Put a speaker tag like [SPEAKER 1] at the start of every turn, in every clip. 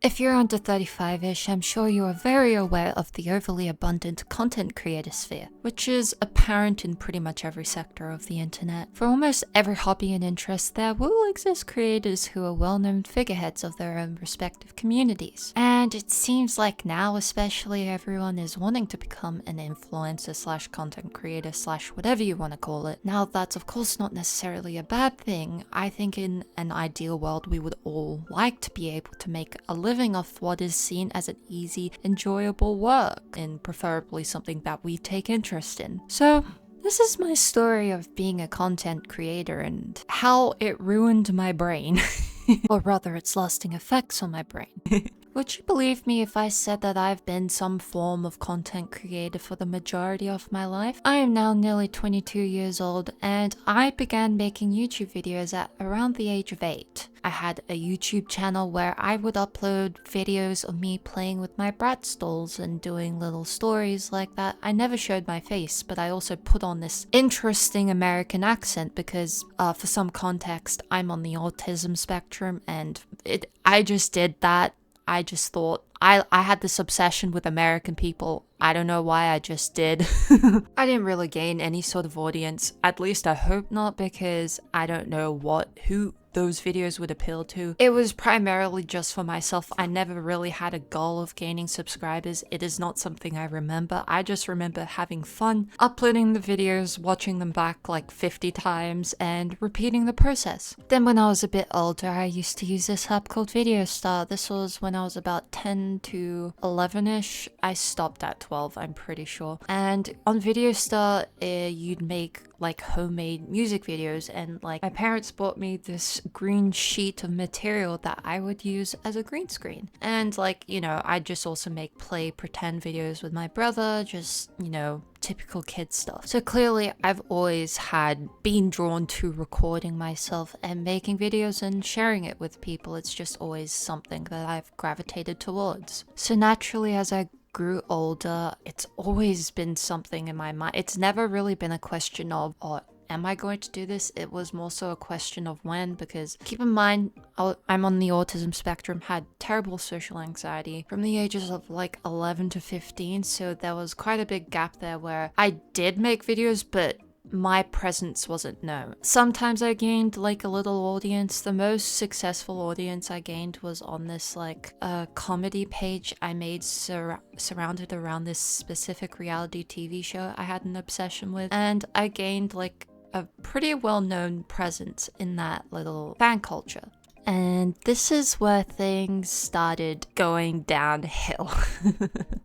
[SPEAKER 1] If you're under 35-ish, I'm sure you are very aware of the overly abundant content creator sphere, which is apparent in pretty much every sector of the internet. For almost every hobby and interest, there will exist creators who are well-known figureheads of their own respective communities. And it seems like now especially everyone is wanting to become an influencer slash content creator slash whatever you want to call it. Now that's of course not necessarily a bad thing. I think in an ideal world we would all like to be able to make a living off what is seen as an easy, enjoyable work, and preferably something that we take interest in. So this is my story of being a content creator and how it ruined my brain. Or rather, its lasting effects on my brain. Would you believe me if I said that I've been some form of content creator for the majority of my life? I am now nearly 22 years old and I began making YouTube videos at around the age of 8. I had a YouTube channel where I would upload videos of me playing with my Bratz dolls and doing little stories like that. I never showed my face, but I also put on this interesting American accent because for some context, I'm on the autism spectrum and I just did that. I just thought, I had this obsession with American people. I don't know why, I just did. I didn't really gain any sort of audience. At least I hope not, because I don't know who those videos would appeal to. It was primarily just for myself. I never really had a goal of gaining subscribers. It is not something I remember. I just remember having fun, uploading the videos, watching them back like 50 times, and repeating the process. Then when I was a bit older, I used to use this app called VideoStar. This was when I was about 10 to 11-ish. I stopped at 12, I'm pretty sure. And on VideoStar, you'd make like homemade music videos, and like my parents bought me this green sheet of material that I would use as a green screen. And like, I'd just also make play pretend videos with my brother, just, typical kid stuff. So clearly I've always been drawn to recording myself and making videos and sharing it with people. It's just always something that I've gravitated towards. So naturally, as I grew older, it's always been something in my mind. It's never really been a question of, am I going to do this? It was more so a question of when, because keep in mind, I'm on the autism spectrum, had terrible social anxiety from the ages of like 11 to 15, so there was quite a big gap there where I did make videos, but my presence wasn't known. Sometimes I gained like a little audience. The most successful audience I gained was on this like comedy page I made surrounded around this specific reality TV show I had an obsession with, and I gained like a pretty well-known presence in that little fan culture. And this is where things started going downhill.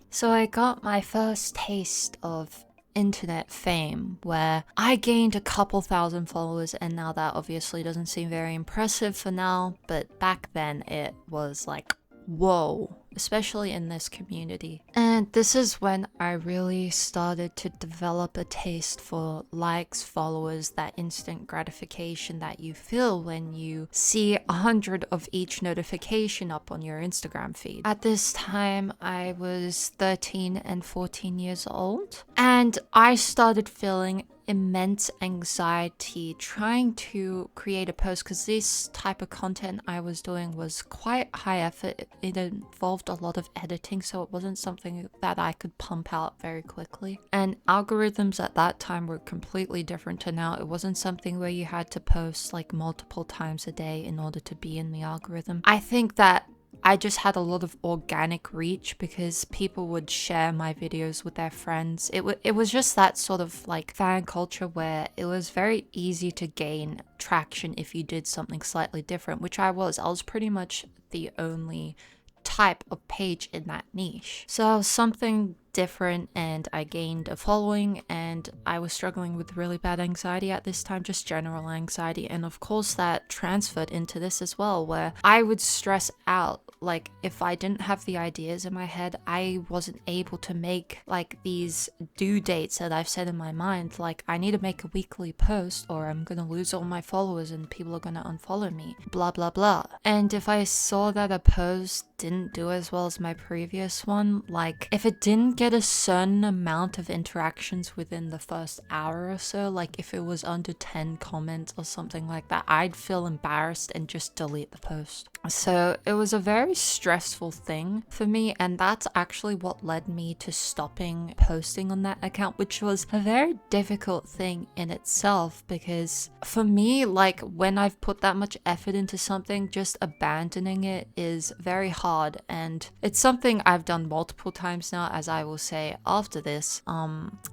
[SPEAKER 1] So I got my first taste of internet fame, where I gained a couple thousand followers, and now that obviously doesn't seem very impressive for now, but back then it was like, whoa, especially in this community. And this is when I really started to develop a taste for likes, followers, that instant gratification that you feel when you see 100 of each notification up on your Instagram feed. At this time, I was 13 and 14 years old, and I started feeling immense anxiety trying to create a post, because this type of content I was doing was quite high effort. It involved a lot of editing, so it wasn't something that I could pump out very quickly. And algorithms at that time were completely different to now. It wasn't something where you had to post like multiple times a day in order to be in the algorithm. I think that I just had a lot of organic reach because people would share my videos with their friends. It was just that sort of like fan culture where it was very easy to gain traction if you did something slightly different, which I was. I was pretty much the only type of page in that niche. So I was something different and I gained a following, and I was struggling with really bad anxiety at this time, just general anxiety. And of course that transferred into this as well, where I would stress out. Like if I didn't have the ideas in my head, I wasn't able to make like these due dates that I've set in my mind. Like I need to make a weekly post or I'm gonna lose all my followers and people are gonna unfollow me, blah blah blah. And if I saw that a post didn't do as well as my previous one, like if it didn't get a certain amount of interactions within the first hour or so. Like if it was under 10 comments or something like that, I'd feel embarrassed and just delete the post. So it was a very stressful thing for me, and that's actually what led me to stopping posting on that account, which was a very difficult thing in itself, because for me, like when I've put that much effort into something, just abandoning it is very hard, and it's something I've done multiple times now, as I will say after this.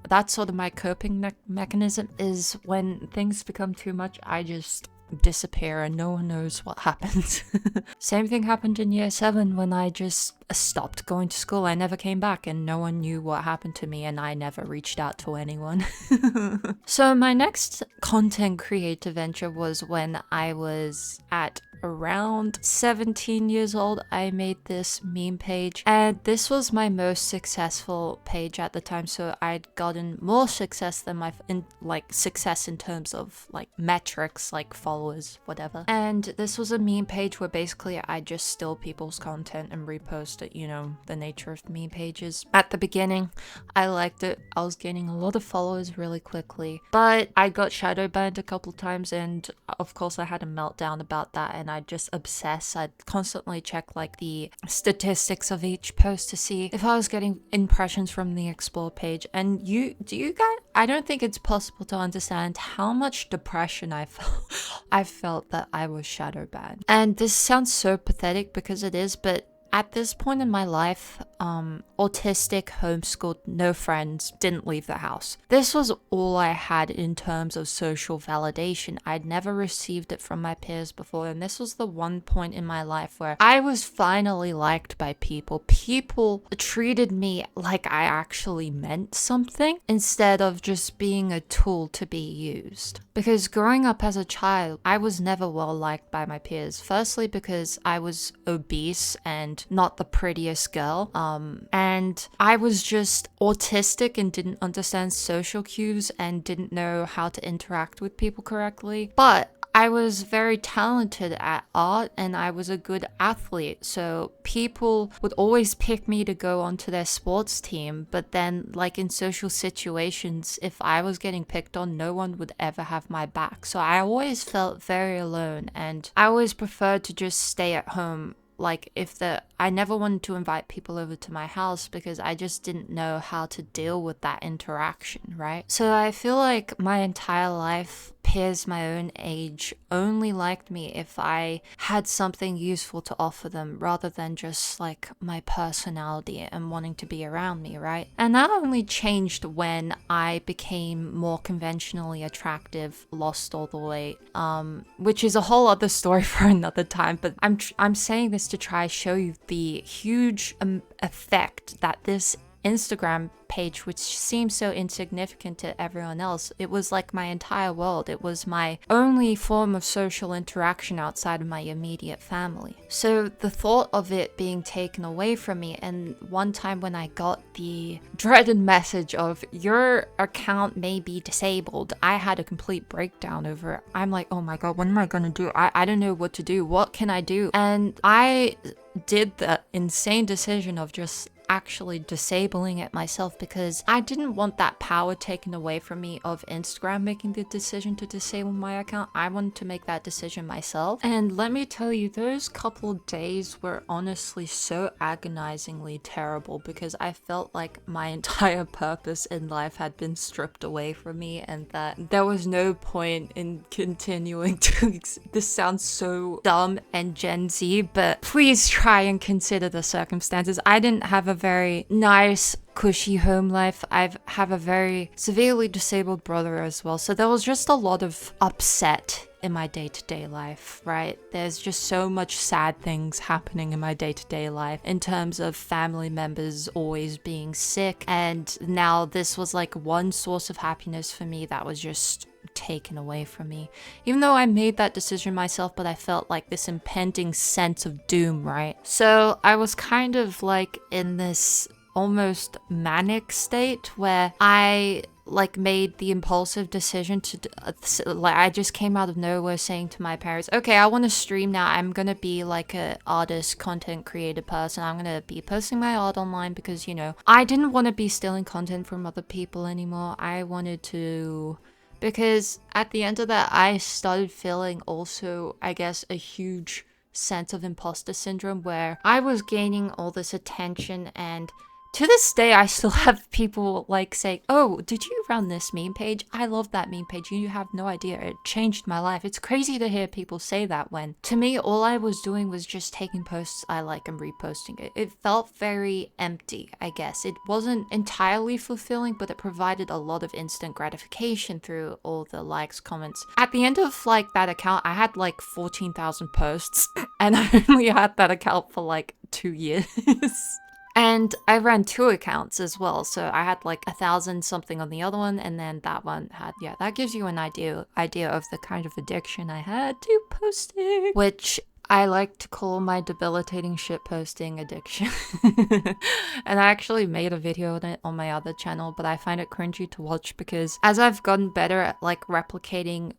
[SPEAKER 1] That's sort of my coping mechanism, is when things become too much, I just disappear and no one knows what happened. Same thing happened in year 7 when I just stopped going to school. I never came back and no one knew what happened to me, and I never reached out to anyone. So my next content creator venture was when I was at around 17 years old. I made this meme page, and this was my most successful page at the time, so I'd gotten more success than success in terms of like metrics, like followers, whatever. And this was a meme page where basically I just steal people's content and repost it, you know, the nature of meme pages. At the beginning, I liked it. I was gaining a lot of followers really quickly, but I got shadow banned a couple times, and of course I had a meltdown about that, and I'd just obsess. I'd constantly check like the statistics of each post to see if I was getting impressions from the explore page. And I don't think it's possible to understand how much depression I felt. I felt that I was shadow banned. And this sounds so pathetic because it is, but at this point in my life, autistic, homeschooled, no friends, didn't leave the house. This was all I had in terms of social validation. I'd never received it from my peers before, and this was the one point in my life where I was finally liked by people. People treated me like I actually meant something instead of just being a tool to be used. Because growing up as a child, I was never well liked by my peers. Firstly, because I was obese and not the prettiest girl. And I was just autistic and didn't understand social cues and didn't know how to interact with people correctly. But I was very talented at art and I was a good athlete, so people would always pick me to go onto their sports team. But then, like in social situations, if I was getting picked on, no one would ever have my back. So I always felt very alone, and I always preferred to just stay at home. Like I never wanted to invite people over to my house because I just didn't know how to deal with that interaction, right? So I feel like my entire life, peers my own age only liked me if I had something useful to offer them, rather than just like my personality and wanting to be around me, right? And that only changed when I became more conventionally attractive, lost all the weight, which is a whole other story for another time. But I'm saying this to try to show you the huge effect that this Instagram page, which seems so insignificant to everyone else, it was like my entire world. It was my only form of social interaction outside of my immediate family. So the thought of it being taken away from me, and one time when I got the dreaded message of your account may be disabled, I had a complete breakdown over it. I'm like, oh my god, what am I gonna do? I don't know what to do. What can I do? And I did the insane decision of just actually disabling it myself, because I didn't want that power taken away from me of Instagram making the decision to disable my account. I wanted to make that decision myself. And let me tell you, those couple days were honestly so agonizingly terrible, because I felt like my entire purpose in life had been stripped away from me, and that there was no point in continuing to this sounds so dumb and Gen Z, but please try and consider the circumstances. I didn't have a very nice, cushy home life. I have a very severely disabled brother as well. So there was just a lot of upset in my day-to-day life, right? There's just so much sad things happening in my day-to-day life in terms of family members always being sick. And now this was like one source of happiness for me that was just taken away from me. Even though I made that decision myself, but I felt like this impending sense of doom, right? So I was kind of like in this almost manic state where I like made the impulsive decision to like I just came out of nowhere saying to my parents, okay, I want to stream now. I'm gonna be like a artist, content creator person. I'm gonna be posting my art online because, you know, I didn't want to be stealing content from other people anymore. I wanted to, because at the end of that, I started feeling also, I guess, a huge sense of imposter syndrome where I was gaining all this attention, and to this day, I still have people like saying, oh, did you run this meme page? I love that meme page. You have no idea. It changed my life. It's crazy to hear people say that when, to me, all I was doing was just taking posts I like and reposting it. It felt very empty, I guess. It wasn't entirely fulfilling, but it provided a lot of instant gratification through all the likes, comments. At the end of like that account, I had like 14,000 posts and I only had that account for like 2 years. And I ran 2 accounts as well, so I had like 1,000 something on the other one, and then that one had, yeah, that gives you an idea of the kind of addiction I had to posting, which I like to call my debilitating shitposting addiction. And I actually made a video on it on my other channel, but I find it cringy to watch because as I've gotten better at like replicating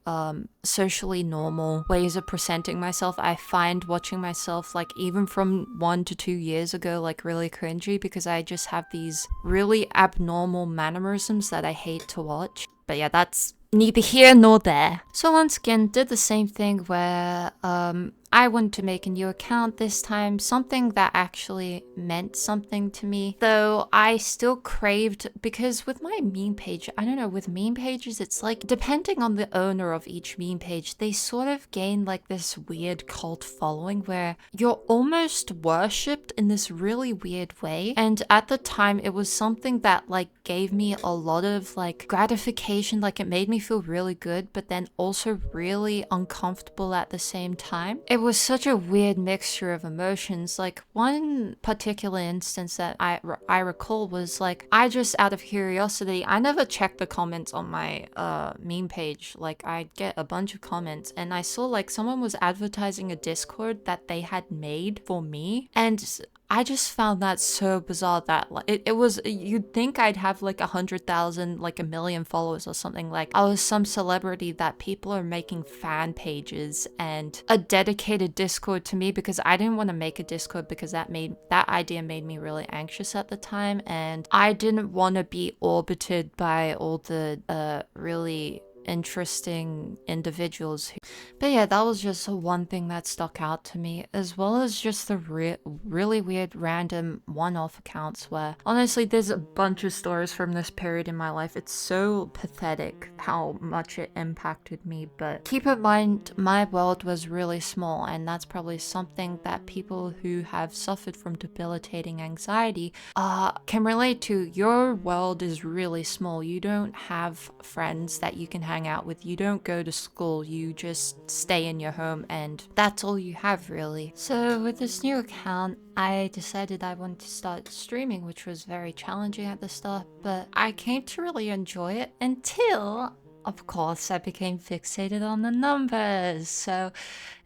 [SPEAKER 1] socially normal ways of presenting myself, I find watching myself like even from 1 to 2 years ago like really cringy because I just have these really abnormal mannerisms that I hate to watch. But yeah, that's neither here nor there. So once again, did the same thing where I wanted to make a new account this time, something that actually meant something to me. Though I still craved, because with my meme page, I don't know, with meme pages, it's like, depending on the owner of each meme page, they sort of gain like this weird cult following where you're almost worshipped in this really weird way. And at the time, it was something that like gave me a lot of like gratification, like it made me feel really good, but then also really uncomfortable at the same time. It was such a weird mixture of emotions. Like one particular instance that I recall was like, I just out of curiosity, I never checked the comments on my meme page. Like I'd get a bunch of comments and I saw like someone was advertising a Discord that they had made for me, and I just found that so bizarre that it was, you'd think I'd have like 100,000, like 1 million followers or something. Like I was some celebrity that people are making fan pages and a dedicated Discord to me, because I didn't want to make a Discord because that idea made me really anxious at the time, and I didn't want to be orbited by all the really interesting individuals. But yeah, that was just one thing that stuck out to me, as well as just the really weird random one-off accounts where honestly there's a bunch of stories from this period in my life. It's so pathetic how much it impacted me, but keep in mind my world was really small, and that's probably something that people who have suffered from debilitating anxiety can relate to. Your world is really small. You don't have friends that you can hang out with. You don't go to school. You just stay in your home, and that's all you have really. So with this new account, I decided I wanted to start streaming, which was very challenging at the start, but I came to really enjoy it until, of course, I became fixated on the numbers. So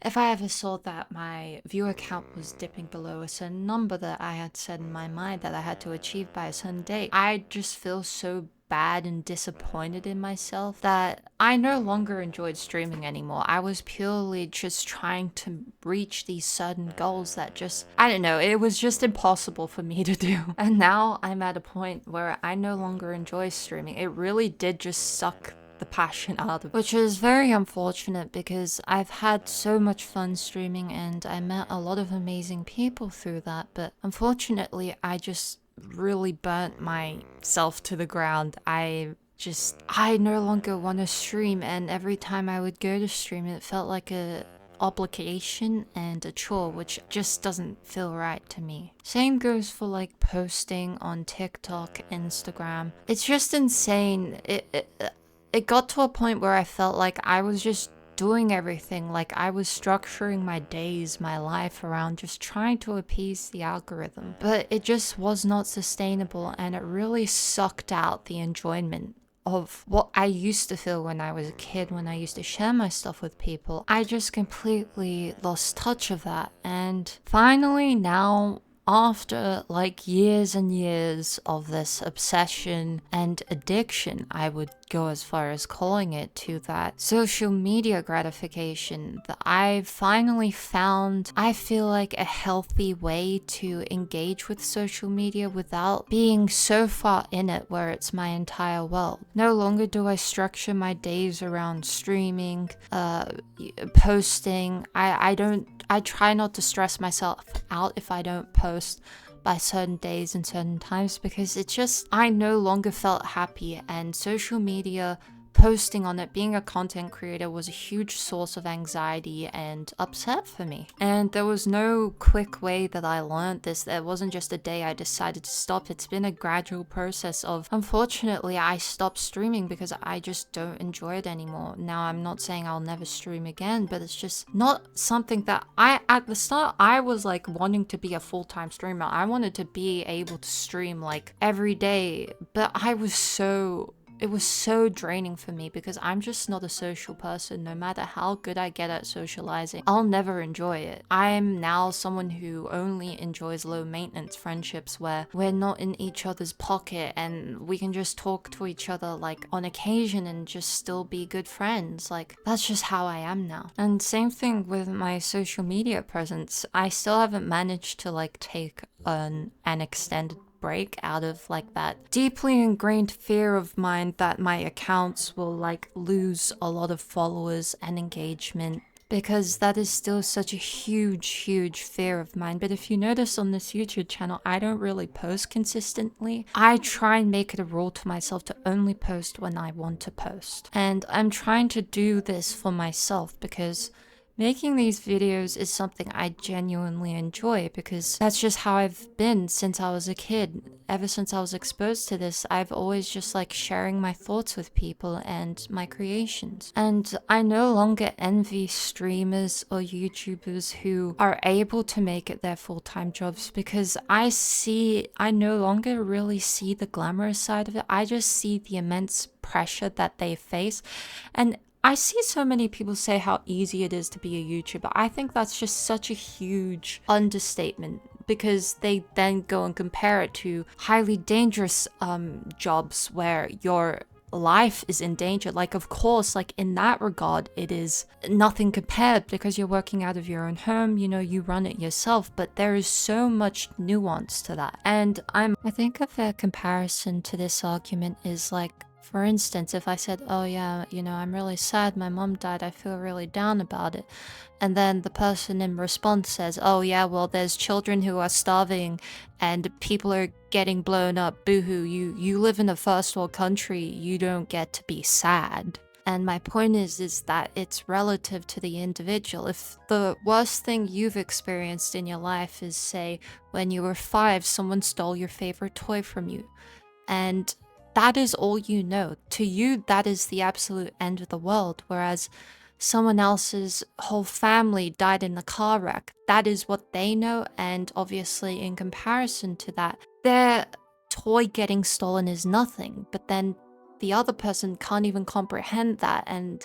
[SPEAKER 1] if I ever saw that my viewer count was dipping below a certain number that I had set in my mind that I had to achieve by a certain date, I just feel so bad and disappointed in myself that I no longer enjoyed streaming anymore. I was purely just trying to reach these certain goals that just, I don't know, it was just impossible for me to do. And now I'm at a point where I no longer enjoy streaming. It really did just suck the passion out of it, which is very unfortunate because I've had so much fun streaming and I met a lot of amazing people through that, but unfortunately I just really burnt myself to the ground. I no longer want to stream, and every time I would go to stream it felt like a obligation and a chore, which just doesn't feel right to me. Same goes for like posting on TikTok, Instagram. It's just insane. It got to a point where I felt like I was just doing everything, like I was structuring my days, my life around just trying to appease the algorithm. But it just was not sustainable, and it really sucked out the enjoyment of what I used to feel when I was a kid, when I used to share my stuff with people. I just completely lost touch of that. And finally now after like years and years of this obsession and addiction, I would go as far as calling it, to that social media gratification, that I finally found, I feel like, a healthy way to engage with social media without being so far in it where it's my entire world. No longer do I structure my days around streaming, posting. I try not to stress myself out if I don't post by certain days and certain times, because it's just, I no longer felt happy, and social media, posting on it, being a content creator, was a huge source of anxiety and upset for me. And there was no quick way that I learned this. There wasn't just a day I decided to stop. It's been a gradual process of, unfortunately, I stopped streaming because I just don't enjoy it anymore. Now, I'm not saying I'll never stream again, but it's just not something that at the start, I was like wanting to be a full-time streamer. I wanted to be able to stream like every day, but it was so draining for me because I'm just not a social person. No matter how good I get at socializing, I'll never enjoy it. I'm now someone who only enjoys low maintenance friendships where we're not in each other's pocket and we can just talk to each other like on occasion and just still be good friends. Like, that's just how I am now. And same thing with my social media presence. I still haven't managed to like take an extended break out of like that deeply ingrained fear of mine that my accounts will like lose a lot of followers and engagement, because that is still such a huge fear of mine. But if you notice on this YouTube channel, I don't really post consistently. I try and make it a rule to myself to only post when I want to post, and I'm trying to do this for myself because making these videos is something I genuinely enjoy, because that's just how I've been since I was a kid. Ever since I was exposed to this, I've always just like sharing my thoughts with people and my creations. And I no longer envy streamers or YouTubers who are able to make it their full-time jobs, because I no longer really see the glamorous side of it. I just see the immense pressure that they face. And I see so many people say how easy it is to be a YouTuber. I think that's just such a huge understatement, because they then go and compare it to highly dangerous jobs where your life is in danger. Like, of course, like in that regard, it is nothing compared because you're working out of your own home, you know, you run it yourself, but there is so much nuance to that. And I think a fair comparison to this argument is like, for instance, if I said, oh yeah, you know, I'm really sad my mom died, I feel really down about it. And then the person in response says, oh yeah, well, there's children who are starving and people are getting blown up, boohoo, you live in a first world country, you don't get to be sad. And my point is that it's relative to the individual. If the worst thing you've experienced in your life is, say, when you were 5, someone stole your favorite toy from you, and that is all you know. To you, that is the absolute end of the world. Whereas someone else's whole family died in a car wreck, that is what they know. And obviously, in comparison to that, their toy getting stolen is nothing. But then the other person can't even comprehend that. And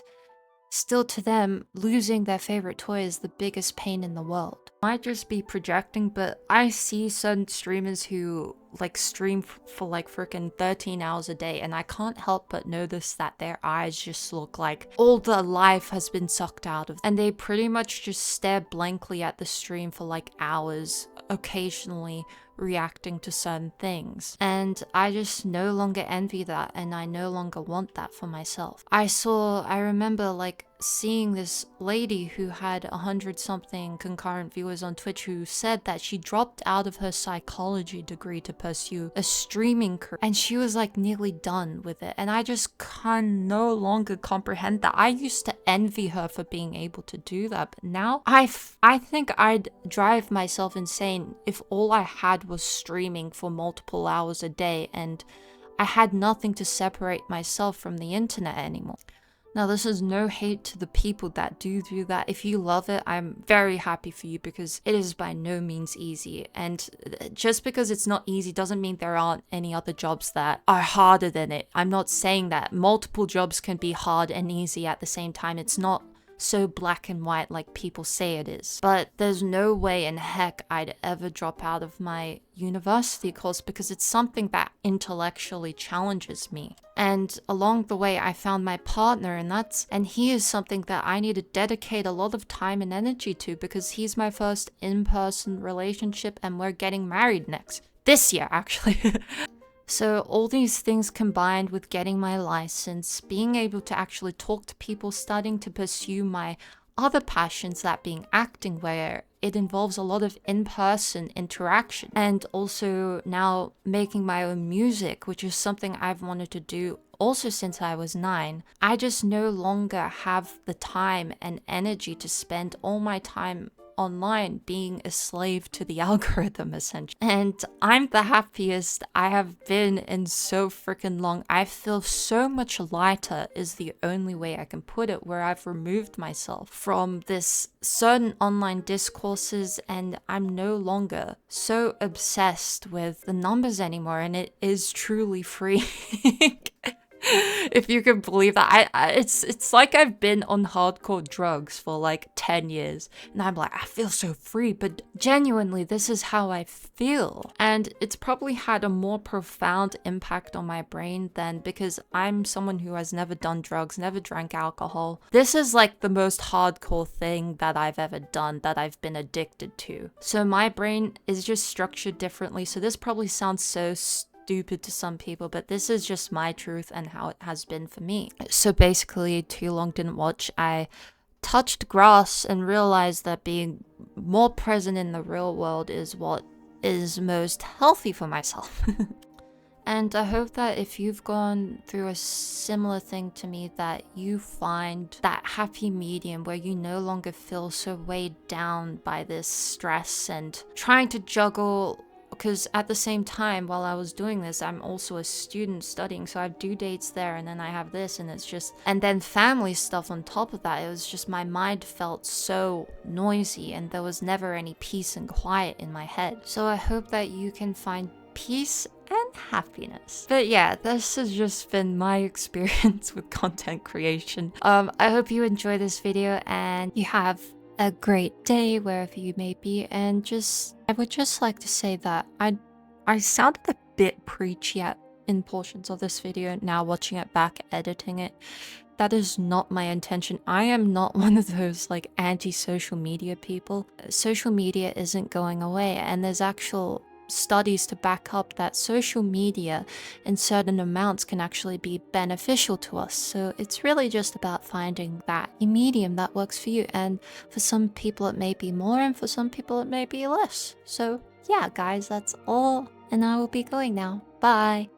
[SPEAKER 1] still, to them, losing their favorite toy is the biggest pain in the world. Might just be projecting, but I see certain streamers who like stream for like freaking 13 hours a day, and I can't help but notice that their eyes just look like all the life has been sucked out of them. And they pretty much just stare blankly at the stream for like hours, occasionally reacting to certain things. And I just no longer envy that, and I no longer want that for myself. I remember like seeing this lady who had 100-something concurrent viewers on Twitch who said that she dropped out of her psychology degree to pursue a streaming career, and she was like nearly done with it. And I just can no longer comprehend that. I used to envy her for being able to do that, but now I think I'd drive myself insane if all I had was streaming for multiple hours a day and I had nothing to separate myself from the internet anymore. Now, this is no hate to the people that do that. If you love it, I'm very happy for you, because it is by no means easy. And just because it's not easy doesn't mean there aren't any other jobs that are harder than it. I'm not saying that multiple jobs can be hard and easy at the same time. It's not so black and white like people say it is. But there's no way in heck I'd ever drop out of my university course because it's something that intellectually challenges me. And along the way I found my partner, and he is something that I need to dedicate a lot of time and energy to because he's my first in-person relationship and we're getting married this year actually. So all these things combined with getting my license, being able to actually talk to people, starting to pursue my other passions, that being acting, where it involves a lot of in-person interaction, and also now making my own music, which is something I've wanted to do also since I was 9. I just no longer have the time and energy to spend all my time online being a slave to the algorithm essentially. And I'm the happiest I have been in so freaking long. I feel so much lighter is the only way I can put it, where I've removed myself from this certain online discourses and I'm no longer so obsessed with the numbers anymore, and it is truly free. If you can believe that. It's like I've been on hardcore drugs for like 10 years and I'm like, I feel so free, but genuinely this is how I feel. And it's probably had a more profound impact on my brain than, because I'm someone who has never done drugs, never drank alcohol. This is like the most hardcore thing that I've ever done, that I've been addicted to. So my brain is just structured differently. So this probably sounds so stupid to some people, but this is just my truth and how it has been for me. So basically, Too Long Didn't Watch, I touched grass and realized that being more present in the real world is what is most healthy for myself. And I hope that if you've gone through a similar thing to me, that you find that happy medium where you no longer feel so weighed down by this stress and trying to juggle. Because at the same time, while I was doing this, I'm also a student studying, so I have due dates there, and then I have this, and it's just, and then family stuff on top of that. It was just, my mind felt so noisy, and there was never any peace and quiet in my head. So I hope that you can find peace and happiness. But yeah, this has just been my experience with content creation. I hope you enjoy this video and you have a great day wherever you may be, and I would just like to say that I sounded a bit preachy in portions of this video. Now watching it back, editing it, that is not my intention. I am not one of those like anti-social media people. Social media isn't going away, and there's actual studies to back up that social media in certain amounts can actually be beneficial to us. So it's really just about finding that medium that works for you, and for some people it may be more and for some people it may be less. So yeah guys, that's all, and I will be going now. Bye.